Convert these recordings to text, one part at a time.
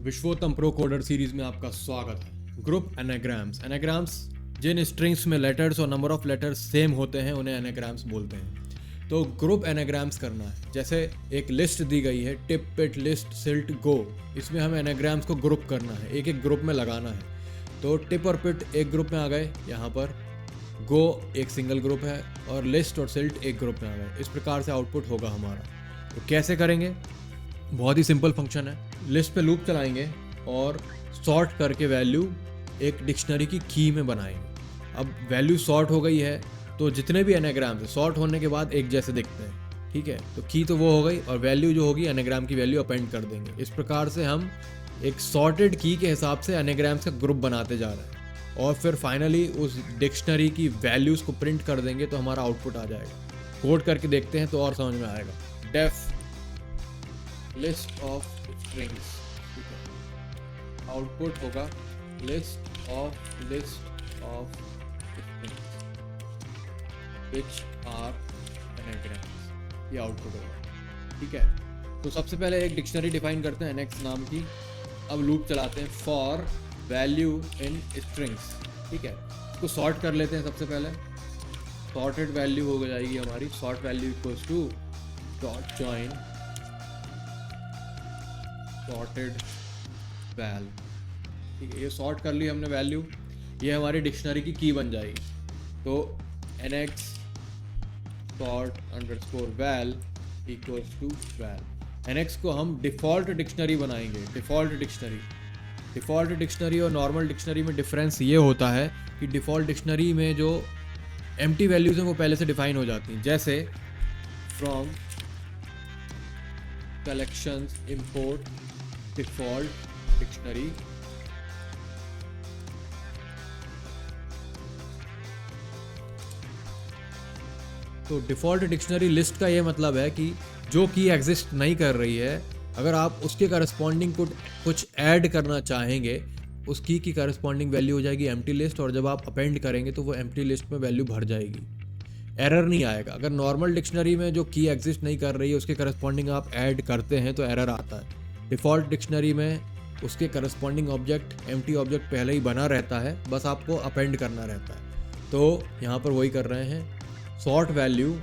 विश्वोत्तम pro coder series में आपका स्वागत है। Group anagrams. एनाग्राम्स जिन स्ट्रिंग्स में लेटर्स और नंबर ऑफ लेटर्स सेम होते हैं उन्हें एनाग्राम्स बोलते हैं। तो ग्रुप एनाग्राम्स करना है। जैसे एक लिस्ट दी गई है, टिप पिट लिस्ट सिल्ट गो, इसमें हमें एनाग्राम्स को ग्रुप करना है, एक एक ग्रुप में लगाना है। तो टिप और पिट एक ग्रुप में आ गए, यहाँ पर गो एक सिंगल ग्रुप है और लिस्ट और सिल्ट एक ग्रुप में आ गए। इस प्रकार से आउटपुट होगा हमारा। तो कैसे करेंगे? बहुत ही सिंपल फंक्शन है। लिस्ट पे लूप चलाएंगे और सॉर्ट करके वैल्यू एक डिक्शनरी की की में बनाएंगे। अब वैल्यू सॉर्ट हो गई है तो जितने भी एनाग्राम्स है सॉर्ट होने के बाद एक जैसे दिखते हैं, ठीक है। तो की तो वो हो गई और वैल्यू जो होगी एनाग्राम की वैल्यू अपेंड कर देंगे। इस प्रकार से हम एक सॉर्टेड की के हिसाब से एनाग्राम्स का ग्रुप बनाते जा रहे हैं और फिर फाइनली उस डिक्शनरी की वैल्यूज़ को प्रिंट कर देंगे तो हमारा आउटपुट आ जाएगा। कोड करके देखते हैं तो और समझ में आएगा। डेफ लिस्ट ऑफ स्ट्रिंग्स, ठीक है। आउटपुट होगा list of strings which are anagrams। ये आउटपुट होगा, ठीक है। तो सबसे पहले एक डिक्शनरी डिफाइन करते हैं nx नाम की। अब लूप चलाते हैं फॉर वैल्यू इन स्ट्रिंग्स, ठीक है। इसको सॉर्ट कर लेते हैं। सबसे पहले सॉर्टेड वैल्यू हो जाएगी हमारी। Sort value equals to dot join sorted val, ठीक है। ये सॉर्ट कर ली हमने वैल्यू, ये हमारी डिक्शनरी की की बन जाएगी। तो nx sort underscore val equals to val। nx को हम डिफ़ॉल्ट डिक्शनरी बनाएंगे। डिफ़ॉल्ट डिक्शनरी और नॉर्मल डिक्शनरी में डिफरेंस ये होता है कि डिफ़ॉल्ट डिक्शनरी में जो एम्प्टी वैल्यूज़ हैं वो पहले से डिफाइन हो जाती हैं। जैसे from collections import default dictionary, तो डिफ़ॉल्ट डिक्शनरी लिस्ट का ये मतलब है कि जो की एग्जिस्ट नहीं कर रही है, अगर आप उसके करस्पॉन्डिंग कुछ ऐड करना चाहेंगे, उस की करस्पॉन्डिंग वैल्यू हो जाएगी एम्प्टी लिस्ट और जब आप अपेंड करेंगे तो वो एम्प्टी लिस्ट में वैल्यू भर जाएगी, एरर नहीं आएगा। अगर नॉर्मल डिक्शनरी में जो की एग्जिस्ट नहीं कर रही है उसके करस्पॉन्डिंग आप ऐड करते हैं तो एरर आता है। डिफ़ॉल्ट डिक्शनरी में उसके करस्पॉन्डिंग ऑब्जेक्ट एम्प्टी ऑब्जेक्ट पहले ही बना रहता है, बस आपको अपेंड करना रहता है। तो यहाँ पर वही कर रहे हैं। सॉर्ट वैल्यू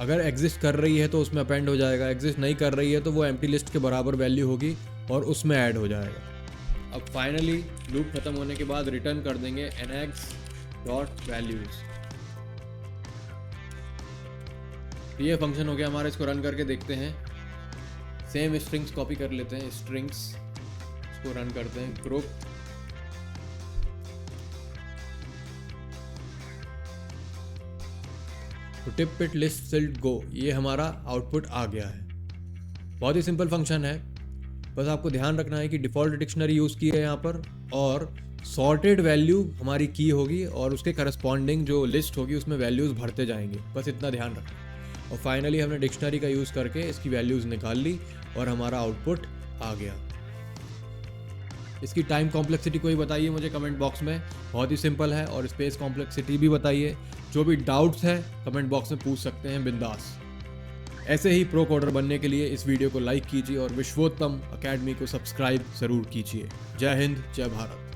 अगर एग्जिस्ट कर रही है तो उसमें अपेंड हो जाएगा, एग्जिस्ट नहीं कर रही है तो वो एम्प्टी लिस्ट के बराबर वैल्यू होगी और उसमें ऐड हो जाएगा। अब फाइनली लूप खत्म होने के बाद रिटर्न कर देंगे nx डॉट वैल्यूज। ये फंक्शन हो गया हमारा। इसको रन करके देखते हैं। सेम स्ट्रिंग्स कॉपी कर लेते हैं। स्ट्रिंग्स, इसको रन करते हैं। ग्रुप तो टिप पिट लिस्ट सिल्ट गो, ये हमारा आउटपुट आ गया है। बहुत ही सिंपल फंक्शन है। बस आपको ध्यान रखना है कि डिफ़ॉल्ट डिक्शनरी यूज़ की है यहाँ पर और सॉर्टेड वैल्यू हमारी की होगी और उसके करस्पॉन्डिंग जो लिस्ट होगी उसमें वैल्यूज़ भरते जाएंगे। बस इतना ध्यान रखना। और फाइनली हमने डिक्शनरी का यूज़ करके इसकी वैल्यूज़ निकाल ली और हमारा आउटपुट आ गया। इसकी टाइम कॉम्प्लेक्सिटी कोई बताइए मुझे कमेंट बॉक्स में। बहुत ही सिंपल है। और स्पेस कॉम्प्लेक्सिटी भी बताइए। जो भी डाउट्स है कमेंट बॉक्स में पूछ सकते हैं बिंदास। ऐसे ही प्रो कोडर बनने के लिए इस वीडियो को लाइक कीजिए और विश्वोत्तम अकेडमी को सब्सक्राइब ज़रूर कीजिए। जय हिंद, जय भारत।